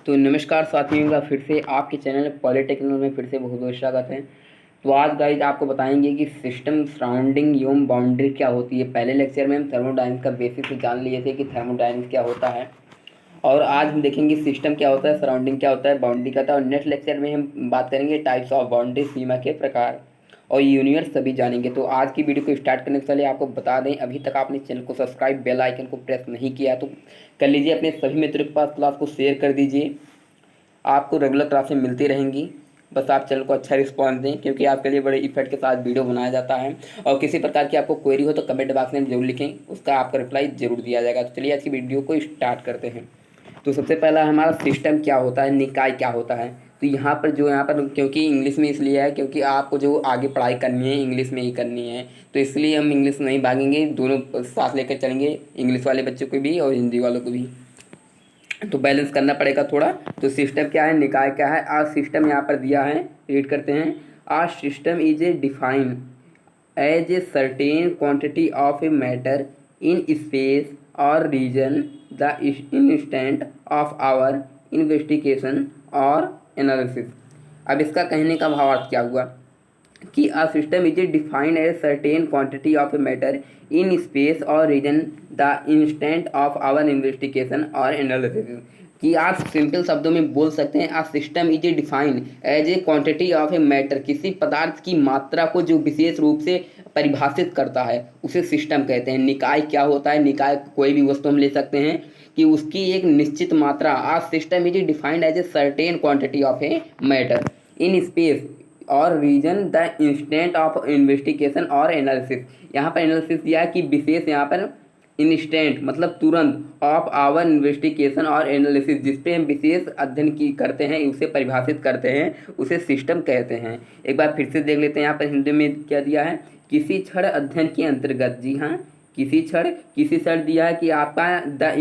तो नमस्कार साथियों का फिर से आपके चैनल पॉलिटेक्निकल में फिर से बहुत बहुत स्वागत है। तो आज गाइज आपको बताएंगे कि सिस्टम सराउंडिंग एवं बाउंड्री क्या होती है। पहले लेक्चर में हम थर्मोडायनेमिक्स का बेसिक से जान लिए थे कि थर्मोडायनेमिक्स क्या होता है, और आज हम देखेंगे सिस्टम क्या होता है, सराउंडिंग क्या होता है, बाउंड्री क्या होता है। और नेक्स्ट लेक्चर में हम बात करेंगे टाइप्स ऑफ बाउंड्री, सीमा के प्रकार और यूनिवर्स सभी जानेंगे। तो आज की वीडियो को स्टार्ट करने से पहले आपको बता दें, अभी तक आपने चैनल को सब्सक्राइब, बेल आइकन को प्रेस नहीं किया तो कर लीजिए। अपने सभी मित्रों के पास क्लास को शेयर कर दीजिए। आपको रेगुलर क्लासें मिलती रहेंगी, बस आप चैनल को अच्छा रिस्पॉन्स दें, क्योंकि आपके लिए बड़े इफर्ट के साथ वीडियो बनाया जाता है। और किसी प्रकार की आपको क्वेरी हो तो कमेंट बॉक्स में जरूर लिखें, उसका आपका रिप्लाई जरूर दिया जाएगा। तो चलिए आज की वीडियो को स्टार्ट करते हैं। तो सबसे पहला हमारा सिस्टम क्या होता है, निकाय क्या होता है। तो यहाँ पर क्योंकि इंग्लिश में इसलिए है क्योंकि आपको जो आगे पढ़ाई करनी है इंग्लिश में ही करनी है, तो इसलिए हम इंग्लिश नहीं भागेंगे, दोनों साथ लेकर चलेंगे, इंग्लिश वाले बच्चों को भी और हिंदी वालों को भी, तो बैलेंस करना पड़ेगा थोड़ा। तो सिस्टम क्या है, निकाय क्या है। आज सिस्टम यहाँ पर दिया है, रीड करते हैं। आज system is a define as a certain quantity of a matter in space और region the instant of our investigation और एनालिसिस। अब इसका कहने का भावार्थ क्या हुआ कि a system is defined as certain quantity of matter in space or region the instant of our investigation or analysis। कि आप सिंपल शब्दों में बोल सकते हैं, a system is defined as a quantity of a matter, किसी पदार्थ की मात्रा को जो विशेष रूप से परिभाषित करता है उसे सिस्टम कहते हैं। निकाय क्या होता है, निकाय कोई भी वस्तु हम ले सकते हैं कि उसकी एक निश्चित मात्रा। A system is defined as a certain quantity of a matter in space और region the instant of investigation और एनालिसिस। यहाँ पर एनालिसिस दिया है कि विशेष, यहाँ पर इंस्टेंट मतलब तुरंत, ऑफ आवर इन्वेस्टिगेशन और एनालिसिस, जिसपे हम विशेष अध्ययन की करते हैं उसे परिभाषित करते हैं, उसे सिस्टम कहते हैं। एक बार फिर से देख लेते हैं यहाँ पर हिंदी में क्या दिया है। किसी क्षण अध्ययन के अंतर्गत, जी हाँ, किसी क्षण दिया है कि आपका द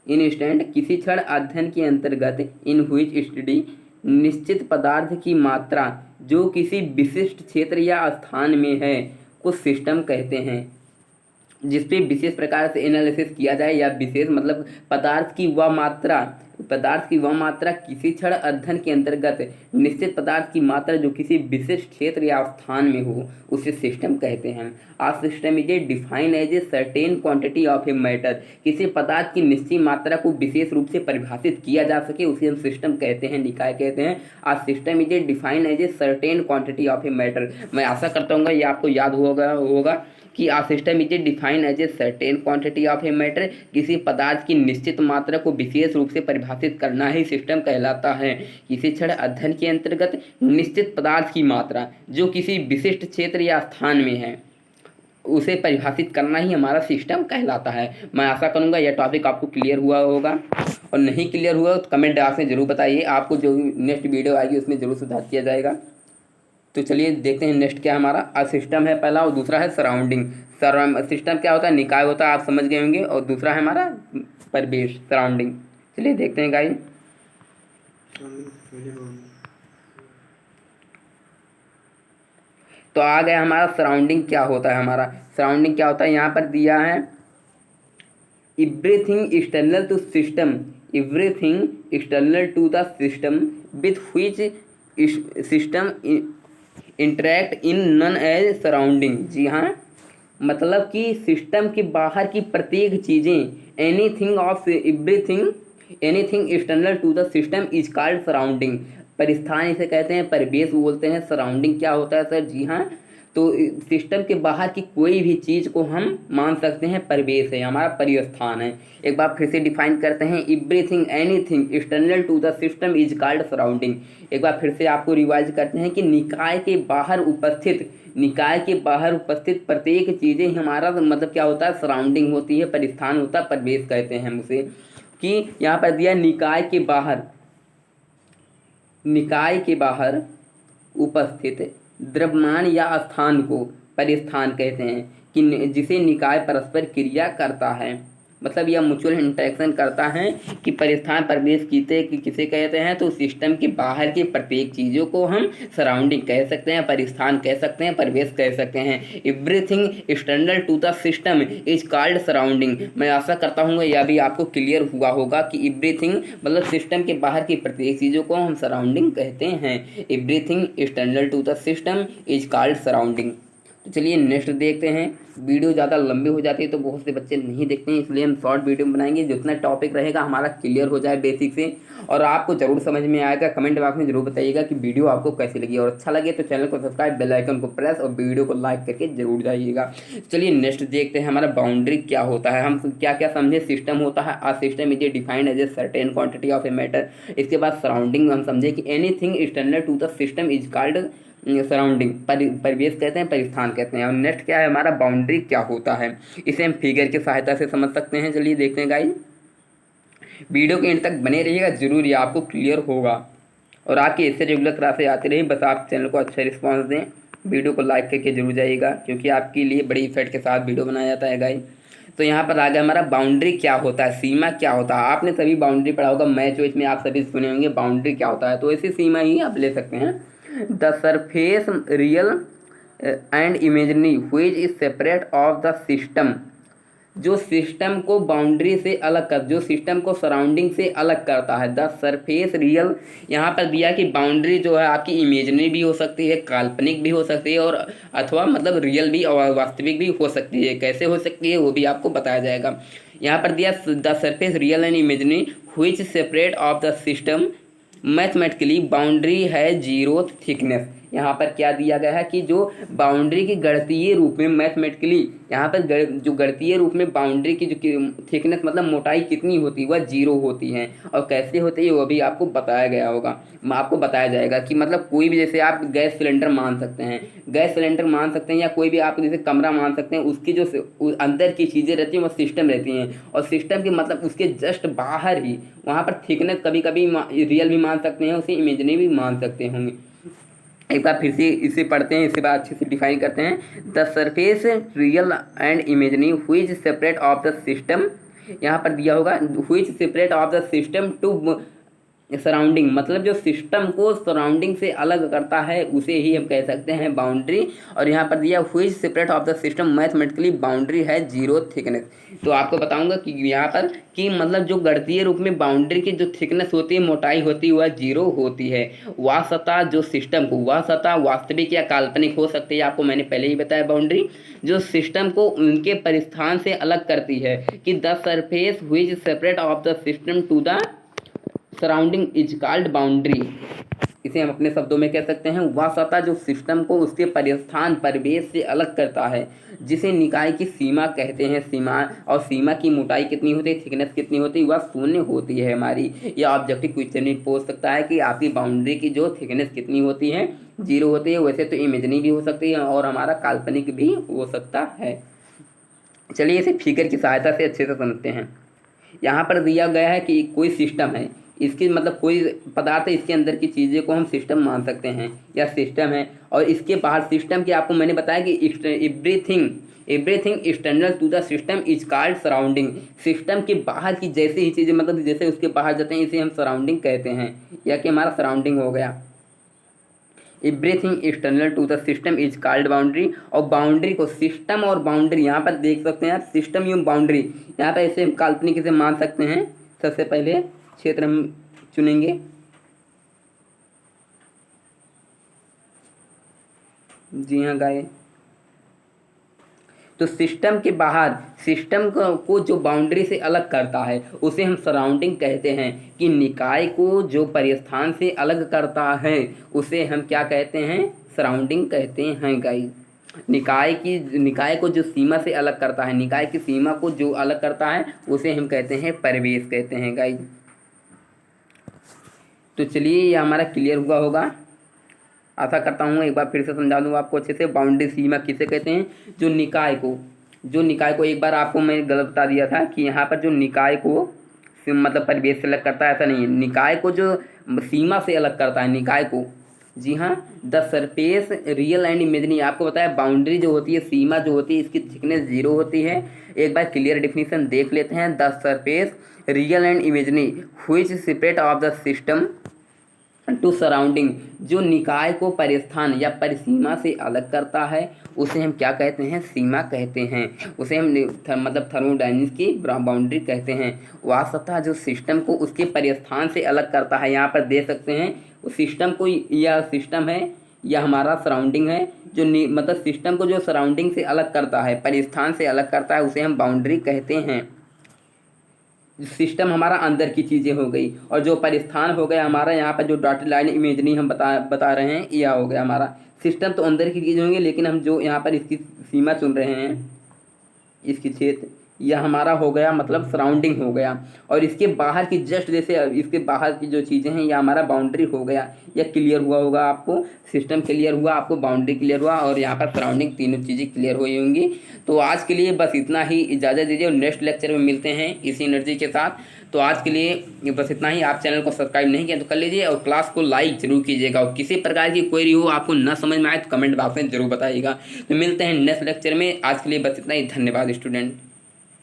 इंस्टेंट किसी क्षण अध्ययन के अंतर्गत इन व्हिच स्टडी निश्चित पदार्थ की मात्रा जो किसी विशिष्ट क्षेत्र या स्थान में है को सिस्टम कहते हैं। जिसपे विशेष प्रकार से एनालिसिस किया जाए, या विशेष मतलब पदार्थ की वह मात्रा किसी क्षण अध्ययन के अंतर्गत निश्चित पदार्थ की मात्रा जो किसी विशिष्ट क्षेत्र या स्थान में हो उसे सिस्टम कहते हैं। A system is a define as a certain quantity of a matter, किसी पदार्थ की निश्चित मात्रा को विशेष रूप से परिभाषित किया जा सके उसे हम सिस्टम कहते हैं, निकाय कहते हैं। A system is a define as a certain quantity of a matter. मैं आशा करता हूँ ये आपको याद होगा कि a system is a define as a certain quantity of a matter, किसी पदार्थ की निश्चित मात्रा को विशेष रूप से परिभाषित करना ही सिस्टम कहलाता है। किसी क्षण अध्ययन के अंतर्गत निश्चित पदार्थ की मात्रा जो किसी विशिष्ट क्षेत्र या स्थान में है उसे परिभाषित करना ही हमारा सिस्टम कहलाता है। मैं आशा करूंगा यह टॉपिक आपको क्लियर हुआ होगा, और नहीं क्लियर हुआ तो कमेंट बॉक्स में जरूर बताइए, आपको जो नेक्स्ट वीडियो आएगी उसमें जरूर सुधार किया जाएगा। तो चलिए देखते हैं नेक्स्ट क्या हमारा। आ सिस्टम है पहला, और दूसरा है सराउंडिंग। सिस्टम क्या होता है, निकाय होता है, आप समझ गए होंगे, और दूसरा है हमारा परिवेश, सराउंडिंग। चलिए देखते हैं गाइस। तो आ गया हमारा सराउंडिंग क्या होता है। हमारा सराउंडिंग क्या होता है, यहाँ पर दिया है everything external to system, everything external to the system with which system interact in none as surrounding. जी हाँ, मतलब कि सिस्टम के बाहर की प्रत्येक चीज़ें, anything external to the system is called surrounding. परिस्थान इसे कहते हैं, परिवेश बोलते हैं। सराउंडिंग क्या होता है सर, जी हाँ, तो सिस्टम के बाहर की कोई भी चीज़ को हम मान सकते हैं परिवेश है, हमारा परिस्थान है। एक बार फिर से डिफाइन करते हैं, everything anything external to the system is called surrounding. एक बार फिर से आपको रिवाइज करते हैं कि निकाय के बाहर उपस्थित प्रत्येक चीज़ें हमारा मतलब क्या होता है, सराउंडिंग होती है, परिस्थान होता है, परिवेश कहते हैं हम उसे। कि यहाँ पर दिया निकाय के बाहर उपस्थित द्रव्यमान या स्थान को परिस्थान कहते हैं, कि जिसे निकाय परस्पर क्रिया करता है। मतलब यह म्यूचुअल इंटरेक्शन करता है कि परिस्थान परिवेश किसे कहते हैं, तो सिस्टम के बाहर की प्रत्येक चीज़ों को हम सराउंडिंग कह सकते हैं, परिस्थान कह सकते हैं, परिवेश कह सकते हैं। Everything external to the system is called surrounding. मैं आशा करता हूँ यह भी आपको क्लियर हुआ होगा कि एवरीथिंग मतलब सिस्टम के बाहर की प्रत्येक चीज़ों को हम सराउंडिंग कहते हैं। Everything external to the system is called surrounding. तो चलिए नेक्स्ट देखते हैं। वीडियो ज़्यादा लंबी हो जाती है तो बहुत से बच्चे नहीं देखते हैं, इसलिए हम शॉर्ट वीडियो बनाएंगे, जितना टॉपिक रहेगा हमारा क्लियर हो जाए बेसिक से, और आपको जरूर समझ में आएगा। कमेंट बॉक्स में जरूर बताइएगा कि वीडियो आपको कैसी लगी, और अच्छा लगे तो चैनल को सब्सक्राइब, बेल आइकन को प्रेस और वीडियो को लाइक करके जरूर जाइएगा। चलिए नेक्स्ट देखते हैं हमारा बाउंड्री क्या होता है। हम क्या क्या समझे, सिस्टम होता है, a system is defined as a certain quantity of a matter. इसके बाद सराउंडिंग हम समझे कि anything external to the system is called surrounding, परिवेश कहते हैं, परिस्थान कहते हैं। और नेक्स्ट क्या है हमारा, बाउंड्री क्या होता है, इसे हम फिगर की सहायता से समझ सकते हैं। चलिए देखते हैं गाइस, वीडियो के एंड तक बने रहिएगा, जरूर ये आपको क्लियर होगा। और आपकी इससे रेगुलर क्लासेज आती रही, बस आप चैनल को अच्छा रिस्पॉन्स दें, वीडियो को लाइक करके जरूर जाइएगा, क्योंकि आपके लिए बड़ी इफेक्ट के साथ वीडियो बनाया जाता है गाइस। तो यहाँ पर आ गया हमारा बाउंड्री क्या होता है, सीमा क्या होता है। आपने सभी बाउंड्री पढ़ा होगा, मैच वेच में आप सभी सुने होंगे बाउंड्री क्या होता है, तो ऐसी सीमा ही आप ले सकते हैं। The surface real and imaginary which is separate of the system, जो सिस्टम को बाउंड्री से अलग कर, जो सिस्टम को सराउंडिंग से अलग करता है। द सरफेस रियल, यहाँ पर दिया कि बाउंड्री जो है आपकी इमेजनरी भी हो सकती है, काल्पनिक भी हो सकती है, और अथवा मतलब रियल भी और वास्तविक भी हो सकती है। कैसे हो सकती है वो भी आपको बताया जाएगा। यहाँ पर दिया the surface real and imaginary which separate of the system mathematically boundary है जीरो थिकनेस। यहाँ पर क्या दिया गया है कि जो बाउंड्री की गणितीय रूप में मैथमेटिकली, यहाँ पर जो गणितीय रूप में बाउंड्री की जो थिकनेस मतलब मोटाई कितनी होती है, वह जीरो होती है। और कैसे होती है वो भी आपको बताया गया होगा, आपको बताया जाएगा कि मतलब कोई भी, जैसे आप गैस सिलेंडर मान सकते हैं, गैस सिलेंडर मान सकते हैं, या कोई भी आप जैसे कमरा मान सकते हैं, उसकी जो अंदर की चीज़ें रहती हैं वो सिस्टम रहती हैं, और सिस्टम के मतलब उसके जस्ट बाहर ही वहाँ पर थिकनेस कभी कभी रियल भी मान सकते हैं, उसे इमेजिनरी भी मान सकते होंगे। एक बार फिर से इसे पढ़ते हैं, इसे बार अच्छे से डिफाइन करते हैं। The surface real and imaginary which separate of the system, यहाँ पर दिया होगा which separate of the system to surrounding, मतलब जो सिस्टम को सराउंडिंग से अलग करता है उसे ही हम कह सकते हैं बाउंड्री। और यहाँ पर दिया which separate of the system mathematically boundary है जीरो थिकनेस। तो आपको बताऊंगा कि यहाँ पर कि मतलब जो गणितीय रूप में बाउंड्री की जो थिकनेस होती है, मोटाई होती है, वह जीरो होती है। वह सतह जो सिस्टम को, वह सतह वास्तविक या काल्पनिक हो सकती है, आपको मैंने पहले ही बताया। बाउंड्री जो सिस्टम को उनके परिस्थान से अलग करती है, कि the surface which separate of the system to the surrounding is called boundary. इसे हम अपने शब्दों में कह सकते हैं वह सतह जो सिस्टम को उसके परिस्थान परिवेश से अलग करता है, जिसे निकाय की सीमा कहते हैं। सीमा, और सीमा की मोटाई कितनी होती है, थिकनेस कितनी होती है, वह शून्य होती है हमारी। यह ऑब्जेक्टिव क्वेश्चन भी पूछ सकता है कि आपकी बाउंड्री की जो थिकनेस कितनी होती है, जीरो होती है। वैसे तो इमेजनरी भी हो सकती है और हमारा काल्पनिक भी हो सकता है। चलिए इसे फिगर की सहायता से अच्छे से समझते हैं। यहाँ पर दिया गया है कि कोई सिस्टम है, इसकी मतलब कोई पदार्थ है, इसके अंदर की चीज़ें को हम सिस्टम मान सकते हैं, या सिस्टम है। और इसके बाहर सिस्टम की आपको मैंने बताया कि everything external to the system is called surrounding. System के बाहर की जैसे ही चीज़ें मतलब जैसे उसके बाहर जाते हैं, इसे हम सराउंडिंग कहते हैं, या कि हमारा सराउंडिंग हो गया। Everything external to the system is called boundary. और बाउंड्री को सिस्टम और बाउंड्री यहाँ पर देख सकते हैं आप, सिस्टम एवं बाउंड्री यहाँ पर ऐसे काल्पनिक इसे मान सकते हैं। सबसे पहले क्षेत्र हम चुनेंगे, जी हाँ गाय। तो सिस्टम के बाहर, सिस्टम को जो बाउंड्री से अलग करता है उसे हम सराउंडिंग कहते हैं। कि निकाय को जो परिस्थान से अलग करता है उसे हम क्या कहते हैं, सराउंडिंग कहते हैं गाइस। निकाय को जो सीमा से अलग करता है, निकाय की सीमा को जो अलग करता है उसे हम कहते हैं परिवेश कहते हैं गाइस। तो चलिए ये हमारा क्लियर हुआ होगा, आशा करता हूँ। एक बार फिर से समझा दूँ आपको अच्छे से। बाउंड्री सीमा किसे कहते हैं, जो निकाय को एक बार आपको मैंने गलत बता दिया था कि यहाँ पर जो निकाय को मतलब परिवेश से अलग करता है, ऐसा नहीं है। निकाय को जो सीमा से अलग करता है, निकाय को जी हाँ, the surface real and imaginary, आपको बताया बाउंड्री जो होती है, सीमा जो होती है, इसकी थिकनेस 0 होती है। एक बार क्लियर डेफिनेशन देख लेते हैं। The surface real and imaginary which separate of the system to surrounding, जो निकाय को परिस्थान या परिसीमा से अलग करता है उसे हम क्या कहते हैं, सीमा कहते हैं। उसे हम मतलब थर्मोडायनेमिक्स की बाउंड्री कहते हैं। वह सतह जो सिस्टम को उसके परिस्थान से अलग करता है, यहाँ पर दे सकते हैं उस सिस्टम को, या सिस्टम है या हमारा सराउंडिंग है, जो मतलब सिस्टम को जो सराउंडिंग से अलग करता है, परिस्थान से अलग करता है, उसे हम बाउंड्री कहते हैं। सिस्टम हमारा अंदर की चीज़ें हो गई, और जो परिस्थान हो गया हमारा, यहाँ पर जो डॉटेड लाइन इमेजरी हम बता रहे हैं, यह हो गया हमारा। सिस्टम तो अंदर की चीज़ें होंगी, लेकिन हम जो यहाँ पर इसकी सीमा चुन रहे हैं, इसकी क्षेत्र, यह हमारा हो गया मतलब सराउंडिंग हो गया। और इसके बाहर की जस्ट जैसे इसके बाहर की जो चीज़ें हैं, यह हमारा बाउंड्री हो गया। यह क्लियर हुआ होगा आपको, सिस्टम क्लियर हुआ, आपको बाउंड्री क्लियर हुआ, और यहाँ पर सराउंडिंग, तीनों चीज़ें क्लियर हुई होंगी। तो आज के लिए बस इतना ही, इजाज़त दीजिए, और नेक्स्ट लेक्चर में मिलते हैं इसी एनर्जी के साथ। तो आज के लिए बस इतना ही। आप चैनल को सब्सक्राइब नहीं किया तो कर लीजिए, और क्लास को लाइक जरूर कीजिएगा, और किसी प्रकार की क्वेरी हो, आपको न समझ में आए तो कमेंट बॉक्स में जरूर बताइएगा। तो मिलते हैं नेक्स्ट लेक्चर में। आज के लिए बस इतना ही। धन्यवाद स्टूडेंट।